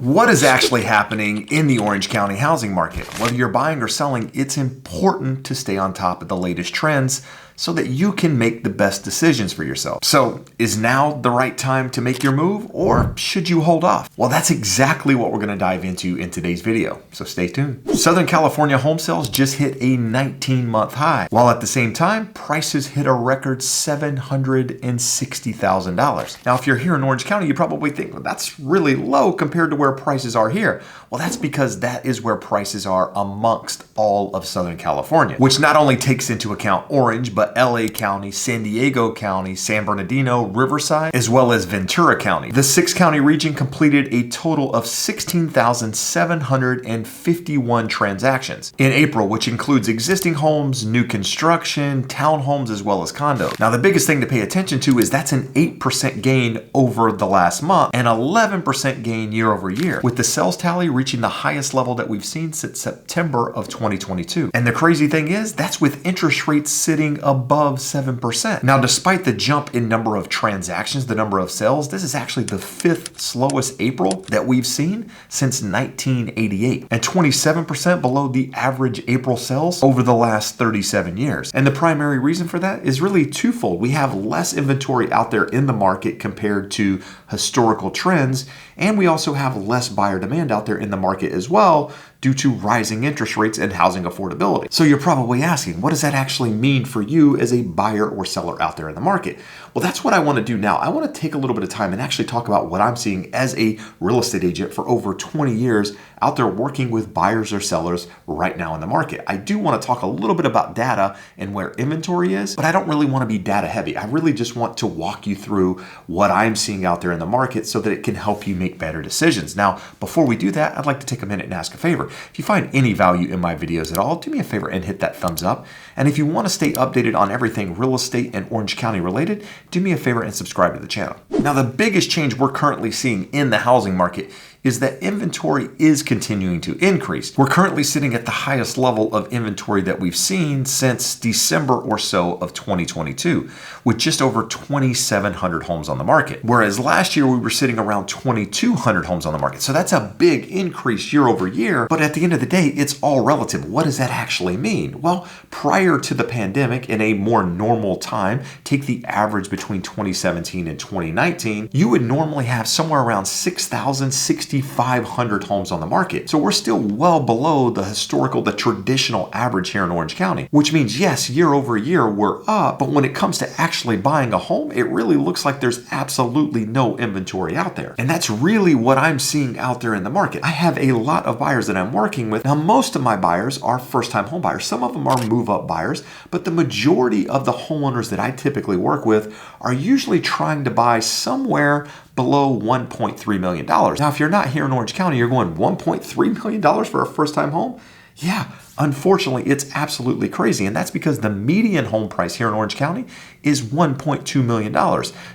What is actually happening in the Orange County housing market? Whether you're buying or selling, it's important to stay on top of the latest trends so that you can make the best decisions for yourself. So, is now the right time to make your move, or should you hold off? Well, that's exactly what we're going to dive into in today's video, so stay tuned. Southern California home sales just hit a 19-month high, while at the same time, prices hit a record $760,000. Now, if you're here in Orange County, you probably think, well, that's really low compared to where prices are here. Well, that's because that is where prices are amongst all of Southern California, which not only takes into account Orange, but LA County, San Diego County, San Bernardino, Riverside, as well as Ventura County. The 6-county region completed a total of 16,751 transactions in April, which includes existing homes, new construction, townhomes, as well as condos. Now, the biggest thing to pay attention to is that's an 8% gain over the last month and 11% gain year over year, with the sales tally reaching the highest level that we've seen since September of 2022. And the crazy thing is, that's with interest rates sitting above 7%. Now, despite the jump in number of transactions, the number of sales, this is actually the 5th slowest April that we've seen since 1988, and 27% below the average April sales over the last 37 years. And the primary reason for that is really twofold. We have less inventory out there in the market compared to historical trends, and we also have less buyer demand out there in the market as well due to rising interest rates and housing affordability. So you're probably asking, what does that actually mean for you as a buyer or seller out there in the market? Well, that's what I want to do now. I want to take a little bit of time and actually talk about what I'm seeing as a real estate agent for over 20 years out there working with buyers or sellers right now in the market. I do want to talk a little bit about data and where inventory is, but I don't really want to be data heavy. I really just want to walk you through what I'm seeing out there in the market so that it can help you make better decisions. Now, before we do that, I'd like to take a minute and ask a favor. If you find any value in my videos at all, do me a favor and hit that thumbs up. And if you want to stay updated on everything real estate and Orange County related, do me a favor and subscribe to the channel. Now, the biggest change we're currently seeing in the housing market is that inventory is continuing to increase. We're currently sitting at the highest level of inventory that we've seen since December or so of 2022, with just over 2,700 homes on the market. Whereas last year we were sitting around 2,200 homes on the market. So that's a big increase year over year. But at the end of the day, it's all relative. What does that actually mean? Well, prior to the pandemic, in a more normal time, take the average between 2017 and 2019, you would normally have somewhere around 6,500 homes on the market. So we're still well below the traditional average here in Orange County, which means yes, year over year we're up, but when it comes to actually buying a home, it really looks like there's absolutely no inventory out there. And that's really what I'm seeing out there in the market. I have a lot of buyers that I'm working with. Now, most of my buyers are first-time home buyers. Some of them are move-up buyers, but the majority of the homeowners that I typically work with are usually trying to buy somewhere below $1.3 million. Now, if you're not here in Orange County, you're going $1.3 million for a first-time home? Yeah, unfortunately, it's absolutely crazy. And that's because the median home price here in Orange County is $1.2 million.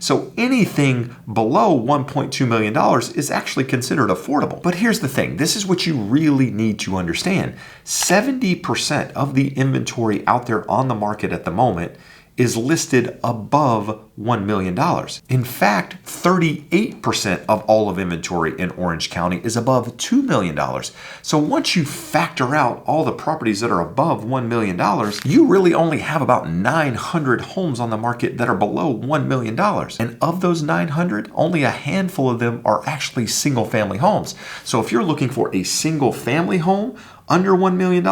So anything below $1.2 million is actually considered affordable. But here's the thing. This is what you really need to understand. 70% of the inventory out there on the market at the moment is listed above $1 million. In fact, 38% of all of inventory in Orange County is above $2 million. So once you factor out all the properties that are above $1 million, you really only have about 900 homes on the market that are below $1 million. And of those 900, only a handful of them are actually single family homes. So if you're looking for a single family home under $1 million,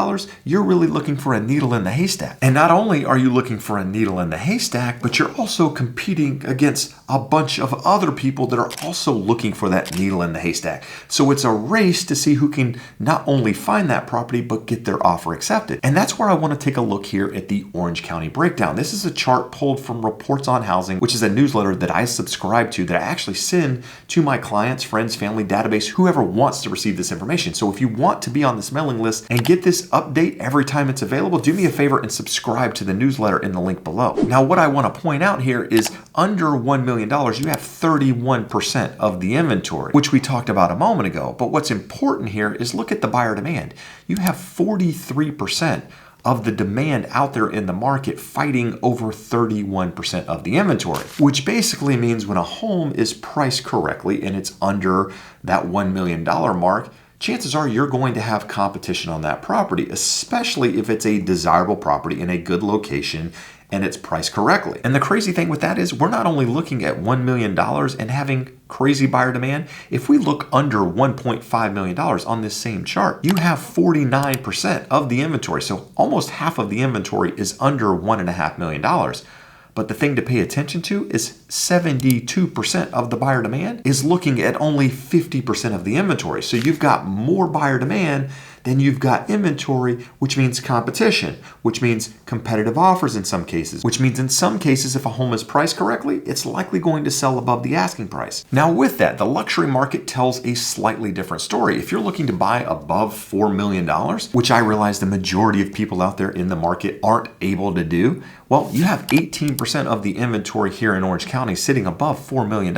you're really looking for a needle in the haystack. And not only are you looking for a needle in the haystack, but you're also competing against a bunch of other people that are also looking for that needle in the haystack. So it's a race to see who can not only find that property, but get their offer accepted. And that's where I want to take a look here at the Orange County breakdown. This is a chart pulled from Reports on Housing, which is a newsletter that I subscribe to that I actually send to my clients, friends, family, database, whoever wants to receive this information. So if you want to be on this mailing list and get this update every time it's available, do me a favor and subscribe to the newsletter in the link below. Now, what I want to point out here is under $1 million, you have 31% of the inventory, which we talked about a moment ago. But what's important here is look at the buyer demand. You have 43% of the demand out there in the market fighting over 31% of the inventory, which basically means when a home is priced correctly and it's under that $1 million mark, chances are you're going to have competition on that property, especially if it's a desirable property in a good location and it's priced correctly. And the crazy thing with that is we're not only looking at $1 million and having crazy buyer demand. If we look under $1.5 million on this same chart, you have 49% of the inventory. So almost half of the inventory is under $1.5 million. But the thing to pay attention to is 72% of the buyer demand is looking at only 50% of the inventory. So you've got more buyer demand than you've got inventory, which means competition, which means competitive offers in some cases, which means in some cases, if a home is priced correctly, it's likely going to sell above the asking price. Now with that, the luxury market tells a slightly different story. If you're looking to buy above $4 million, which I realize the majority of people out there in the market aren't able to do, well, you have 18% of the inventory here in Orange County sitting above $4 million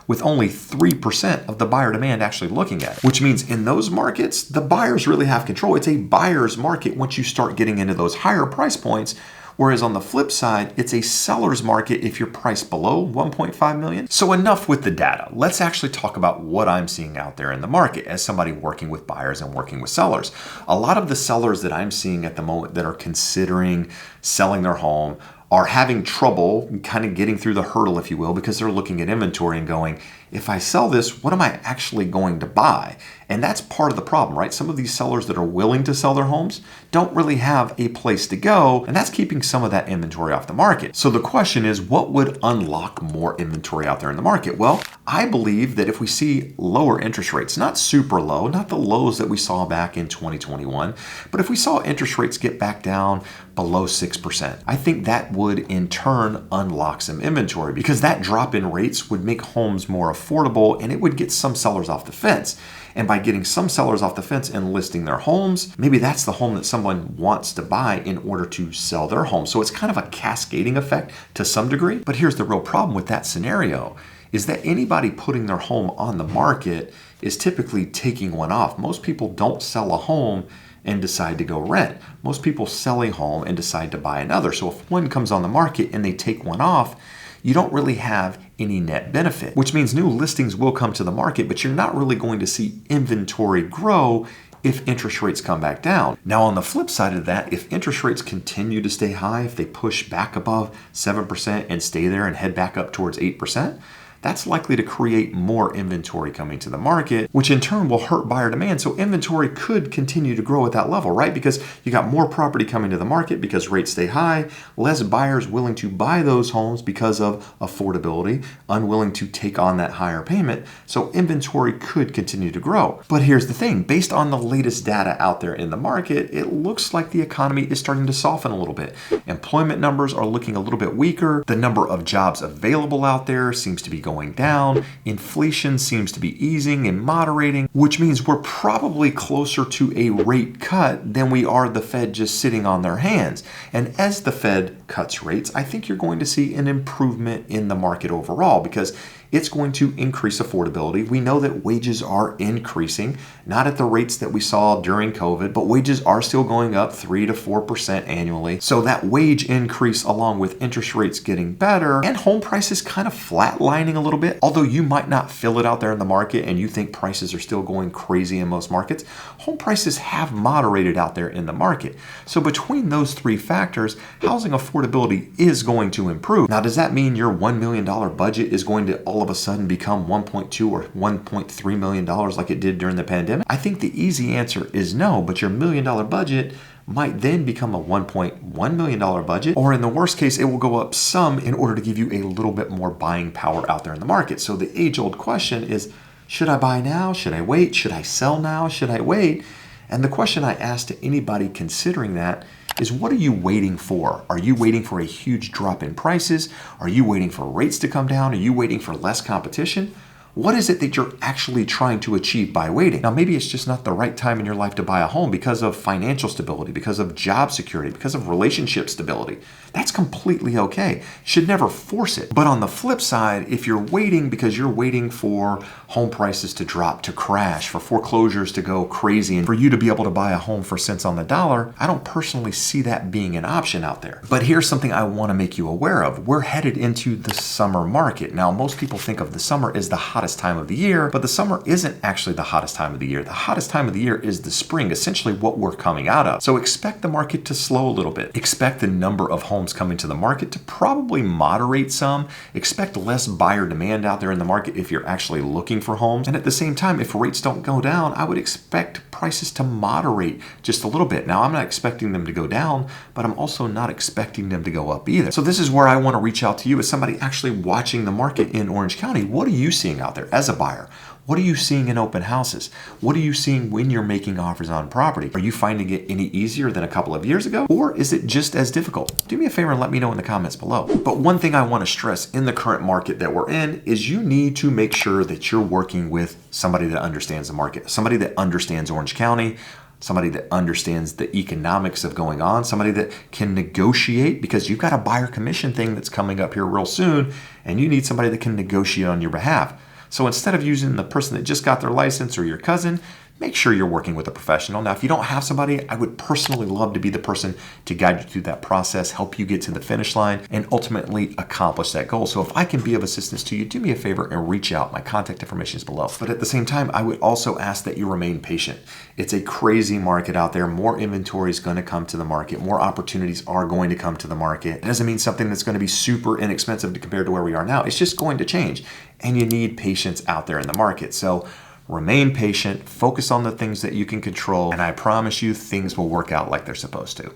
with only 3% of the buyer demand actually looking at it, which means in those markets, the buyers really have control. It's a buyer's market once you start getting into those higher price points. Whereas on the flip side, it's a seller's market if you're priced below 1.5 million. So enough with the data. Let's actually talk about what I'm seeing out there in the market as somebody working with buyers and working with sellers. A lot of the sellers that I'm seeing at the moment that are considering selling their home are having trouble kind of getting through the hurdle, if you will, because they're looking at inventory and going, if I sell this, what am I actually going to buy? And that's part of the problem, right? Some of these sellers that are willing to sell their homes don't really have a place to go, and that's keeping some of that inventory off the market. So the question is, what would unlock more inventory out there in the market? Well, I believe that if we see lower interest rates, not super low, not the lows that we saw back in 2021, but if we saw interest rates get back down below 6%, I think that would in turn unlock some inventory, because that drop in rates would make homes more affordable and it would get some sellers off the fence. And by getting some sellers off the fence and listing their homes, maybe that's the home that someone wants to buy in order to sell their home. So it's kind of a cascading effect to some degree. But here's the real problem with that scenario is that anybody putting their home on the market is typically taking one off. Most people don't sell a home and decide to go rent. Most people sell a home and decide to buy another. So if one comes on the market and they take one off, you don't really have any net benefit, which means new listings will come to the market, but you're not really going to see inventory grow if interest rates come back down. Now, on the flip side of that, if interest rates continue to stay high, if they push back above 7% and stay there and head back up towards 8%, that's likely to create more inventory coming to the market, which in turn will hurt buyer demand. So inventory could continue to grow at that level, right? Because you got more property coming to the market because rates stay high, less buyers willing to buy those homes because of affordability, unwilling to take on that higher payment. So inventory could continue to grow. But here's the thing, based on the latest data out there in the market, it looks like the economy is starting to soften a little bit. Employment numbers are looking a little bit weaker. The number of jobs available out there seems to be going down. Inflation seems to be easing and moderating, which means we're probably closer to a rate cut than we are the Fed just sitting on their hands. And as the Fed cuts rates, I think you're going to see an improvement in the market overall because it's going to increase affordability. We know that wages are increasing, not at the rates that we saw during COVID, but wages are still going up 3 to 4% annually. So that wage increase along with interest rates getting better and home prices kind of flatlining a little bit, although you might not feel it out there in the market and you think prices are still going crazy in most markets, home prices have moderated out there in the market. So between those three factors, housing affordability is going to improve. Now, does that mean your $1 million budget is going to all of a sudden become $1.2 or $1.3 million like it did during the pandemic? I think the easy answer is no, but your $1 million budget might then become a $1.1 million budget, or in the worst case, it will go up some in order to give you a little bit more buying power out there in the market. So the age-old question is, should I buy now? Should I wait? Should I sell now? Should I wait? And the question I ask to anybody considering that is, what are you waiting for? Are you waiting for a huge drop in prices? Are you waiting for rates to come down? Are you waiting for less competition? What is it that you're actually trying to achieve by waiting? Now, maybe it's just not the right time in your life to buy a home because of financial stability, because of job security, because of relationship stability. That's completely okay. You should never force it. But on the flip side, if you're waiting because you're waiting for home prices to drop, to crash, for foreclosures to go crazy, and for you to be able to buy a home for cents on the dollar, I don't personally see that being an option out there. But here's something I want to make you aware of. We're headed into the summer market. Now, most people think of the summer as the hottest time of the year, but the summer isn't actually the hottest time of the year. The hottest time of the year is the spring, essentially what we're coming out of. So expect the market to slow a little bit. Expect the number of homes coming to the market to probably moderate some. Expect less buyer demand out there in the market if you're actually looking for homes. And at the same time, if rates don't go down, I would expect prices to moderate just a little bit. Now, I'm not expecting them to go down, but I'm also not expecting them to go up either. So this is where I want to reach out to you as somebody actually watching the market in Orange County. What are you seeing out there as a buyer? What are you seeing in open houses? What are you seeing when you're making offers on property? Are you finding it any easier than a couple of years ago? Or is it just as difficult? Do me a favor and let me know in the comments below. But one thing I want to stress in the current market that we're in is you need to make sure that you're working with somebody that understands the market, somebody that understands Orange County, somebody that understands the economics of going on, somebody that can negotiate, because you've got a buyer commission thing that's coming up here real soon, and you need somebody that can negotiate on your behalf. So instead of using the person that just got their license or your cousin, make sure you're working with a professional. Now, if you don't have somebody, I would personally love to be the person to guide you through that process, help you get to the finish line, and ultimately accomplish that goal. So if I can be of assistance to you, do me a favor and reach out. My contact information is below. But at the same time, I would also ask that you remain patient. It's a crazy market out there. More inventory is going to come to the market. More opportunities are going to come to the market. It doesn't mean something that's going to be super inexpensive compared to where we are now. It's just going to change. And you need patience out there in the market. So remain patient, focus on the things that you can control, and I promise you things will work out like they're supposed to.